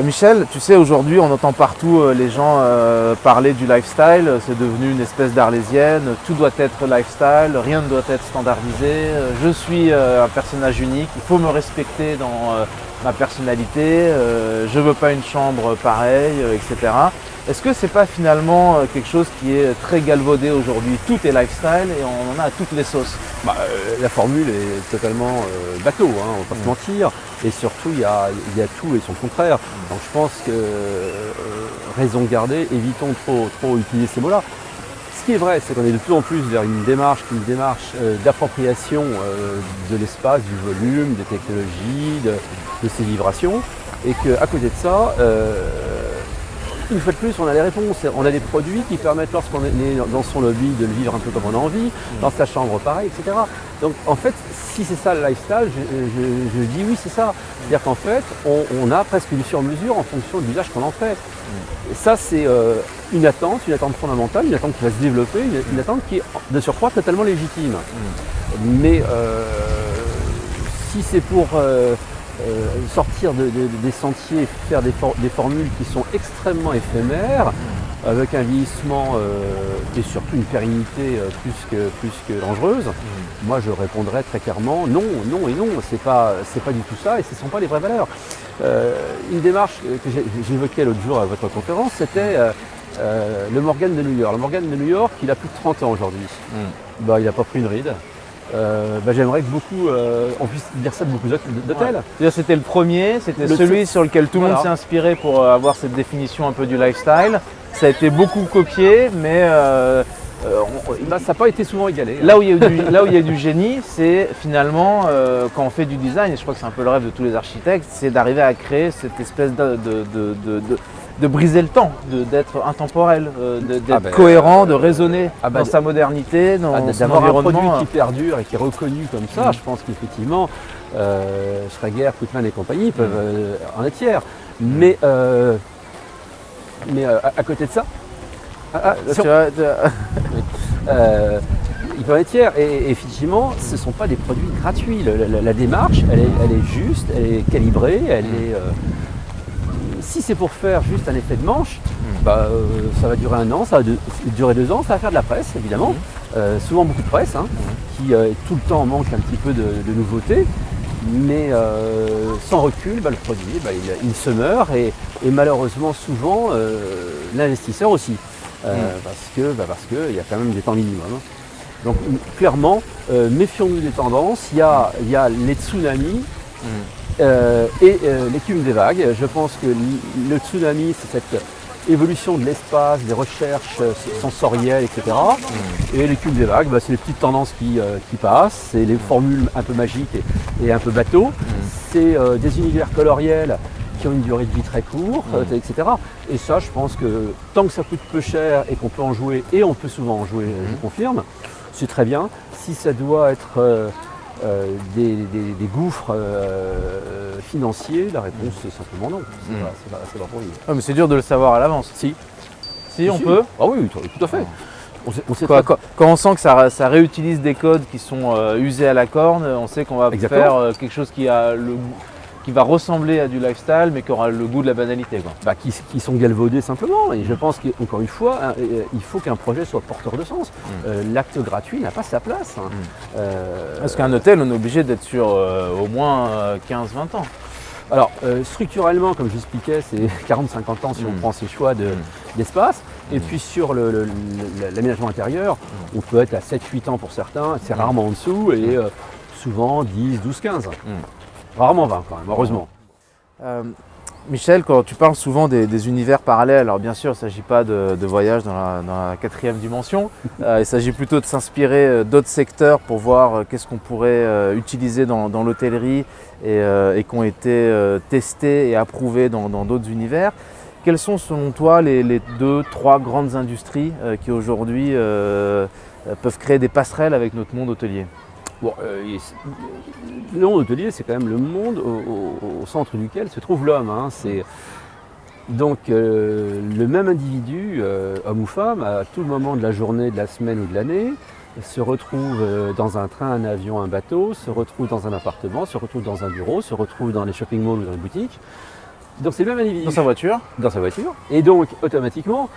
Michel, tu sais, aujourd'hui, on entend partout les gens parler du lifestyle. C'est devenu une espèce d'arlésienne. Tout doit être lifestyle, rien ne doit être standardisé. Je suis un personnage unique. Il faut me respecter dans ma personnalité. Je veux pas une chambre pareille, etc. Est-ce que c'est pas finalement quelque chose qui est très galvaudé aujourd'hui? Tout est lifestyle et on en a à toutes les sauces. La formule est totalement bateau, hein, on va pas se mentir. Et surtout, il y a tout et son contraire. Donc je pense que, raison gardée, évitons trop utiliser ces mots-là. Ce qui est vrai, c'est qu'on est de plus en plus vers une démarche d'appropriation de l'espace, du volume, des technologies, de ses vibrations. Et qu'à côté de ça, une fois de plus, on a les réponses. On a des produits qui permettent, lorsqu'on est dans son lobby, de le vivre un peu comme on a envie, dans sa chambre pareil, etc. Donc en fait, si c'est ça le lifestyle, je dis oui, c'est ça. C'est-à-dire qu'en fait, on a presque du sur-mesure en fonction de l'usage qu'on en fait. Et ça, c'est une attente fondamentale, une attente qui va se développer, une attente qui est de surcroît totalement légitime. Mais si c'est pour sortir des sentiers, faire des formules qui sont extrêmement éphémères, avec un vieillissement et surtout une pérennité plus que dangereuse, moi je répondrais très clairement non et non, c'est pas du tout ça et ce ne sont pas les vraies valeurs. Une démarche que j'évoquais l'autre jour à votre conférence, c'était le Morgan de New York. Le Morgan de New York, il a plus de 30 ans aujourd'hui. Il n'a pas pris une ride. J'aimerais que on puisse dire ça de beaucoup d'hôtels. Ouais. C'était le premier, c'était celui sur lequel tout le monde s'est inspiré pour avoir cette définition un peu du lifestyle. Ça a été beaucoup copié, mais ça n'a pas été souvent égalé. Là où il y a du génie, c'est finalement quand on fait du design, et je crois que c'est un peu le rêve de tous les architectes, c'est d'arriver à créer cette espèce de briser le temps, d'être intemporel, d'être cohérent, de raisonner dans sa modernité, dans son environnement. Un produit qui perdure et qui est reconnu comme ça, je pense qu'effectivement, Schrager, Putman et compagnie peuvent en être fiers. Mais à côté de ça, ils peuvent être fiers. Et effectivement, ce ne sont pas des produits gratuits. La démarche, elle est juste, elle est calibrée, si c'est pour faire juste un effet de manche, ça va durer 1 an, ça va durer 2 ans, ça va faire de la presse évidemment, souvent beaucoup de presse, qui tout le temps manque un petit peu de nouveauté, mais sans recul, le produit il se meurt et malheureusement souvent l'investisseur aussi, parce qu'il y a quand même des temps minimums. Donc clairement, méfions-nous des tendances, il y a les tsunamis. Et l'écume des vagues. Je pense que le tsunami, c'est cette évolution de l'espace, des recherches sensorielles, etc. Et l'écume des vagues, c'est les petites tendances qui passent, c'est les formules un peu magiques et un peu bateau. C'est des univers coloriels qui ont une durée de vie très courte, etc. Et ça, je pense que tant que ça coûte peu cher et qu'on peut en jouer, et on peut souvent en jouer, je confirme, c'est très bien. Si ça doit être des gouffres financiers, la réponse c'est simplement non. C'est pas pour lui. Mais c'est dur de le savoir à l'avance. Si on peut. Ah oui, tout à fait. Quand on sent que ça réutilise des codes qui sont usés à la corne, on sait qu'on va faire quelque chose qui va ressembler à du lifestyle, mais qui aura le goût de la banalité. Qui sont galvaudés simplement. Et je pense qu'encore une fois, il faut qu'un projet soit porteur de sens. L'acte gratuit n'a pas sa place. Parce qu'un hôtel, on est obligé d'être sur au moins 15-20 ans. Alors, structurellement, comme j'expliquais, c'est 40-50 ans si on prend ces choix d'espace. Et puis sur l'aménagement intérieur, on peut être à 7-8 ans pour certains, c'est rarement en dessous, et souvent 10, 12, 15. Rarement 20 quand même, heureusement. Michel, quand tu parles souvent des univers parallèles, alors bien sûr il ne s'agit pas de voyage dans la 4e dimension, il s'agit plutôt de s'inspirer d'autres secteurs pour voir qu'est-ce qu'on pourrait utiliser dans l'hôtellerie et qui ont été testés et approuvés dans d'autres univers. Quelles sont selon toi les 2-3 grandes industries qui aujourd'hui peuvent créer des passerelles avec notre monde hôtelier ? Le monde hôtelier, c'est quand même le monde au centre duquel se trouve l'homme. Donc le même individu, homme ou femme, à tout le moment de la journée, de la semaine ou de l'année, se retrouve dans un train, un avion, un bateau, se retrouve dans un appartement, se retrouve dans un bureau, se retrouve dans les shopping malls ou dans les boutiques. Donc c'est le même individu Dans sa voiture. dans sa voiture. Et donc automatiquement,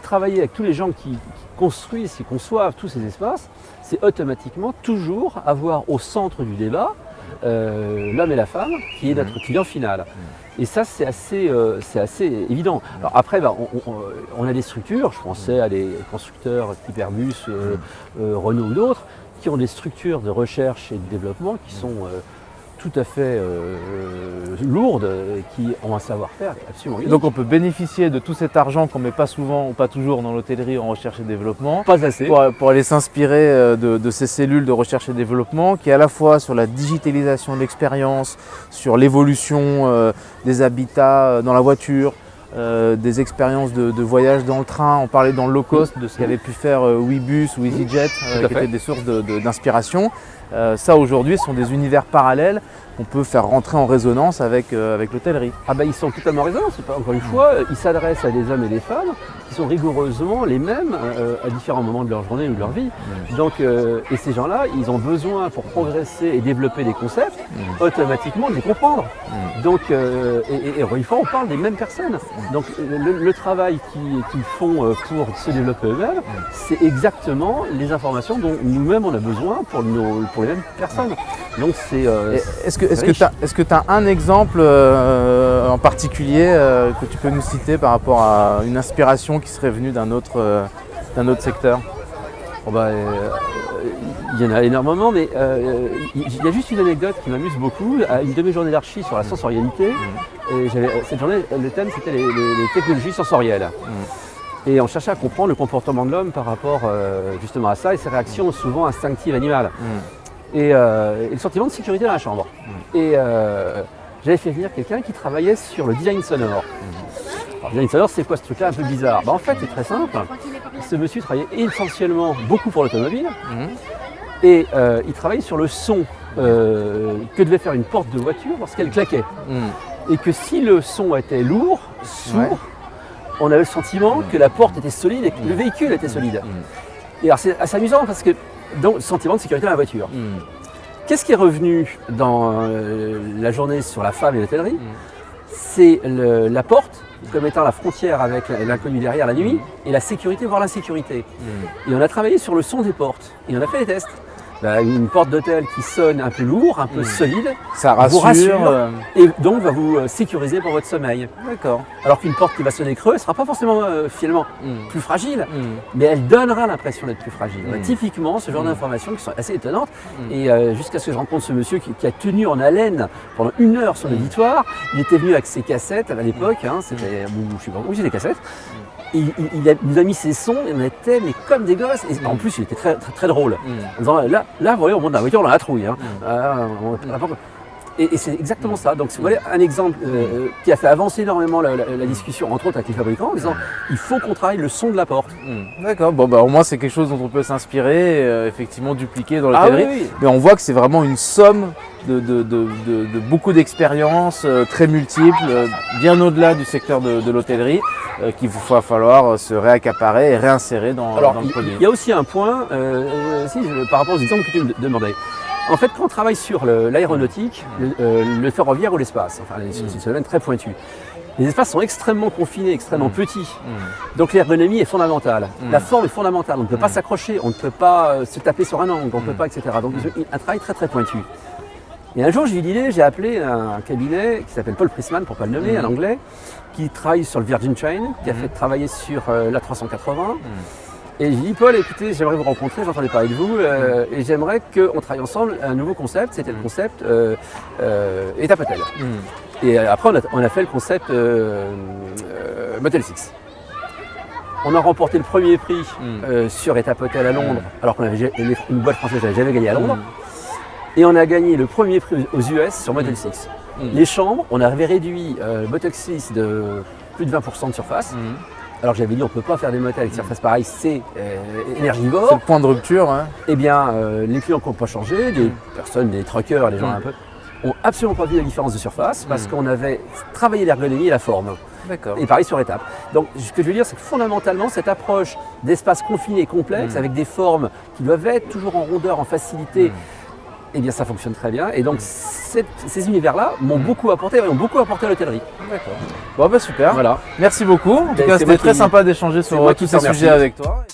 travailler avec tous les gens qui construisent, qui conçoivent tous ces espaces, c'est automatiquement toujours avoir au centre du débat l'homme et la femme, qui est notre client final. Et ça, c'est assez évident. Alors après, on a des structures, je pensais à des constructeurs type Airbus, Renault ou d'autres, qui ont des structures de recherche et de développement qui sont tout à fait lourdes, qui ont un savoir-faire absolument unique. Donc on peut bénéficier de tout cet argent qu'on ne met pas souvent ou pas toujours dans l'hôtellerie en recherche et développement. Pas assez. Pour aller s'inspirer de ces cellules de recherche et développement qui est à la fois sur la digitalisation de l'expérience, sur l'évolution des habitats dans la voiture, des expériences de voyage dans le train. On parlait dans le low cost de ce qu'avait pu faire Ouibus ou EasyJet, qui étaient des sources d'inspiration. Ça aujourd'hui ce sont des univers parallèles qu'on peut faire rentrer en résonance avec l'hôtellerie. Ah ben ils sont totalement raisonnables, encore une fois, ils s'adressent à des hommes et des femmes qui sont rigoureusement les mêmes à différents moments de leur journée ou de leur vie. Donc, et ces gens-là, ils ont besoin pour progresser et développer des concepts, automatiquement de les comprendre. Donc, et encore une fois, on parle des mêmes personnes. Donc le travail qu'ils font pour se développer eux-mêmes, c'est exactement les informations dont nous-mêmes on a besoin pour les mêmes personnes. Donc c'est Est-ce que tu as un exemple en particulier que tu peux nous citer par rapport à une inspiration qui serait venue d'un autre secteur? Il y en a énormément, mais il y a juste une anecdote qui m'amuse beaucoup. À une de mes journées d'archi sur la sensorialité, et cette journée, le thème c'était les technologies sensorielles. Et on cherchait à comprendre le comportement de l'homme par rapport justement à ça et ses réactions souvent instinctives animales. Et le sentiment de sécurité dans la chambre. Et j'avais fait venir quelqu'un qui travaillait sur le design sonore. Alors, le design sonore, c'est quoi ce truc-là un peu bizarre? En fait, c'est très simple. Ce monsieur travaillait essentiellement beaucoup pour l'automobile. Et il travaillait sur le son que devait faire une porte de voiture lorsqu'elle claquait. Et que si le son était lourd, sourd, on avait le sentiment que la porte était solide et que le véhicule était solide. Et alors c'est assez amusant parce que donc, le sentiment de sécurité dans la voiture. Qu'est-ce qui est revenu dans la journée sur la femme et l'hôtellerie? C'est la porte comme étant la frontière avec l'inconnu derrière la nuit et la sécurité, voire l'insécurité. Et on a travaillé sur le son des portes et on a fait des tests. Une porte d'hôtel qui sonne un peu lourd, un peu solide, ça vous rassure et donc va vous sécuriser pour votre sommeil. D'accord. Alors qu'une porte qui va sonner creux, elle ne sera pas forcément finalement plus fragile, mais elle donnera l'impression d'être plus fragile. Typiquement, ce genre d'informations qui sont assez étonnantes. Et jusqu'à ce que je rencontre ce monsieur qui a tenu en haleine pendant 1 heure sur l'auditoire, il était venu avec ses cassettes à l'époque, c'était, je sais pas, oui, j'ai des cassettes. Il nous a mis ses sons et on était mais comme des gosses. Et en plus, il était très, très, très drôle. En disant là, vous voyez, on monte dans la voiture, on a la trouille. Et c'est exactement ça. Donc, vous voyez, un exemple qui a fait avancer énormément la discussion, entre autres avec les fabricants, en disant il faut qu'on travaille le son de la porte. D'accord. Bon, au moins, c'est quelque chose dont on peut s'inspirer, effectivement, dupliquer dans l'hôtellerie. Oui. Mais on voit que c'est vraiment une somme de beaucoup d'expériences très multiples, bien au-delà du secteur de l'hôtellerie, qu'il va falloir se réaccaparer et réinsérer dans le produit. Il y a aussi un point, par rapport aux exemples que tu me demandais. En fait, quand on travaille sur l'aéronautique, le ferroviaire ou l'espace, c'est un domaine très pointu, les espaces sont extrêmement confinés, extrêmement petits. Donc l'ergonomie est fondamentale. La forme est fondamentale. On ne peut pas s'accrocher, on ne peut pas se taper sur un angle, on ne peut pas, etc. Donc un travail très très pointu. Et un jour, j'ai eu l'idée, j'ai appelé un cabinet qui s'appelle Paul Prisman, pour ne pas le nommer, un anglais, qui travaille sur le Virgin Train, qui a fait travailler sur l'A380. Et j'ai dit, Paul, écoutez, j'aimerais vous rencontrer, j'entendais parler de vous, et j'aimerais qu'on travaille ensemble un nouveau concept, c'était le concept Étape Hôtel. Et après, on a fait le concept Motel 6. On a remporté le premier prix sur Étape Hôtel à Londres, alors qu'on avait une boîte française n'avait jamais gagné à Londres. Et on a gagné le premier prix aux US sur Motel 6. Les chambres, on avait réduit Motel 6 de plus de 20% de surface. Alors j'avais dit on ne peut pas faire des motels avec surface pareille, c'est énergivore. C'est le point de rupture. Eh bien, les clients qui n'ont pas changé, des personnes, des truckers, les gens un peu, ont absolument pas vu la différence de surface parce qu'on avait travaillé l'ergonomie et la forme. D'accord. Et pareil sur étape. Donc ce que je veux dire, c'est que fondamentalement, cette approche d'espace confiné et complexe, avec des formes qui doivent être toujours en rondeur, en facilité, eh bien ça fonctionne très bien. Et donc ces univers-là m'ont beaucoup apporté, et ont beaucoup apporté à l'hôtellerie. D'accord. Bon, bah super. Voilà. Merci beaucoup. En tout Ben, cas, c'est c'était moi très qui- sympa d'échanger c'est moi sur qui tous te ces remercie. sujets avec toi.